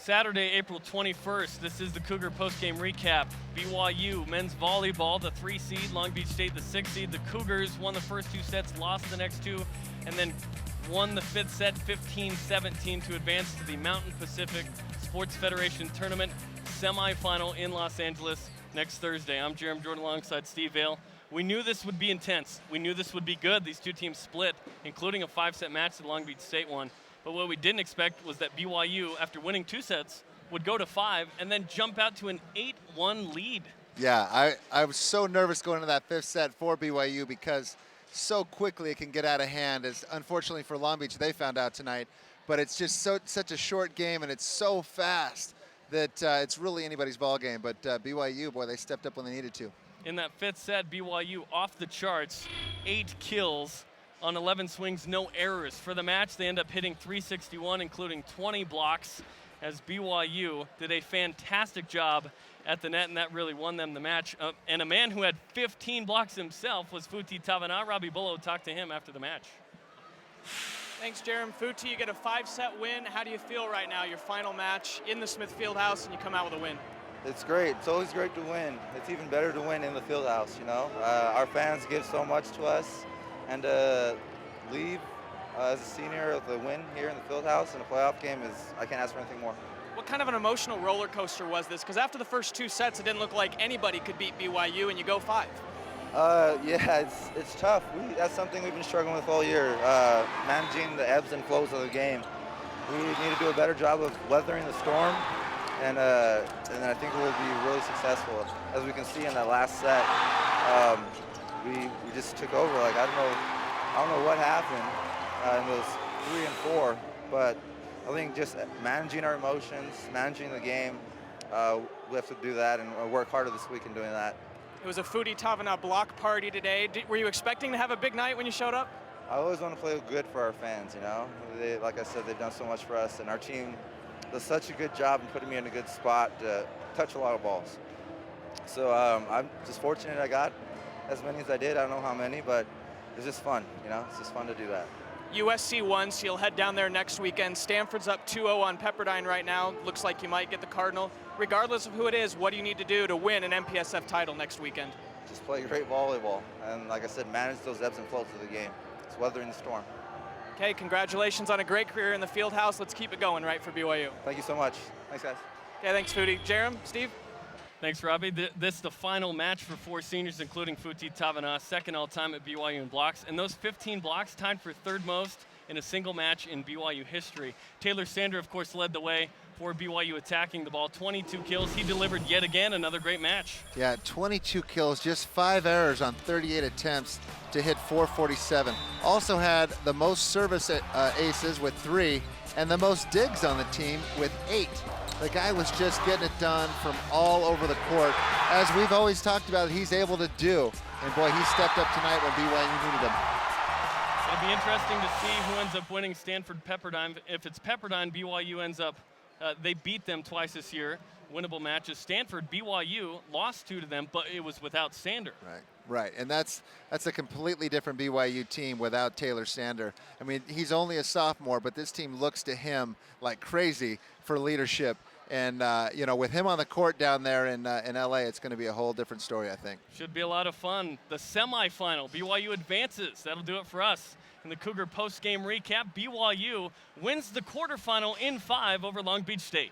Saturday, April 21st, this is the Cougar postgame recap. BYU men's volleyball, the 3 seed, Long Beach State, the 6 seed. The Cougars won the first 2 sets, lost the next 2, and then won the 5th set 15-17 to advance to the Mountain Pacific Sports Federation Tournament semifinal in Los Angeles next Thursday. I'm Jeremy Jordan alongside Steve Vale. We knew this would be intense. We knew this would be good. These 2 teams split, including a 5-set match that Long Beach State won. But what we didn't expect was that BYU, after winning 2 sets, would go to 5 and then jump out to an 8-1 lead. Yeah, I was so nervous going into that 5th set for BYU because so quickly it can get out of hand, as unfortunately for Long Beach, they found out tonight. But it's just such a short game, and it's so fast that it's really anybody's ball game. But BYU, boy, they stepped up when they needed to. In that 5th set, BYU off the charts, 8 kills on 11 swings, no errors. For the match, they end up hitting 361, including 20 blocks, as BYU did a fantastic job at the net, and that really won them the match. And a man who had 15 blocks himself was Futi Tavana. Robbie Bullo talked to him after the match. Thanks, Jerem. Futi, you get a 5-set win. How do you feel right now, your final match in the Smith Fieldhouse, and you come out with a win? It's great. It's always great to win. It's even better to win in the Fieldhouse, you know. Our fans give so much to us, and leave as a senior with a win here in the Fieldhouse in a playoff game I can't ask for anything more. What kind of an emotional roller coaster was this? Because after the first 2 sets, it didn't look like anybody could beat BYU, and you go 5. Yeah, it's tough. That's something we've been struggling with all year, managing the ebbs and flows of the game. We need to do a better job of weathering the storm, and I think we'll be really successful. As we can see in that last set, we just took over. Like, I don't know what happened in those 3 and 4, but I think just managing our emotions, managing the game, we have to do that and work harder this week in doing that. It was a Futi Tavana block party today. Were you expecting to have a big night when you showed up? I always want to play good for our fans, you know. Like I said, they've done so much for us, and our team does such a good job in putting me in a good spot to touch a lot of balls. So I'm just fortunate I got as many as I did. I don't know how many, but it's just fun, you know. It's just fun to do that. USC won, so you'll head down there next weekend. Stanford's up 2-0 on Pepperdine right now. Looks like you might get the Cardinal. Regardless of who it is, what do you need to do to win an MPSF title next weekend? Just play great volleyball, and like I said, manage those ebbs and flows of the game. It's weathering the storm. Okay, congratulations on a great career in the Fieldhouse. Let's keep it going right for BYU. Thank you so much. Thanks, guys. Okay, thanks, Futi. Jerem, Steve? Thanks, Robbie. This is the final match for 4 seniors, including Futi Tavana, second all-time at BYU in blocks. And those 15 blocks tied for 3rd most in a single match in BYU history. Taylor Sander, of course, led the way for BYU attacking the ball. 22 kills. He delivered yet again another great match. Yeah, 22 kills, just 5 errors on 38 attempts to hit 447. Also had the most service aces with 3 and the most digs on the team with 8. The guy was just getting it done from all over the court. As we've always talked about, he's able to do. And boy, he stepped up tonight when BYU needed him. It'll be interesting to see who ends up winning Stanford Pepperdine. If it's Pepperdine, BYU ends up, they beat them twice this year, winnable matches. Stanford, BYU lost 2 to them, but it was without Sander. Right, and that's a completely different BYU team without Taylor Sander. I mean, he's only a sophomore, but this team looks to him like crazy for leadership. And, you know, with him on the court down there in LA, it's going to be a whole different story, I think. Should be a lot of fun. The semifinal, BYU advances. That'll do it for us. In the Cougar post-game recap, BYU wins the quarterfinal in 5 over Long Beach State.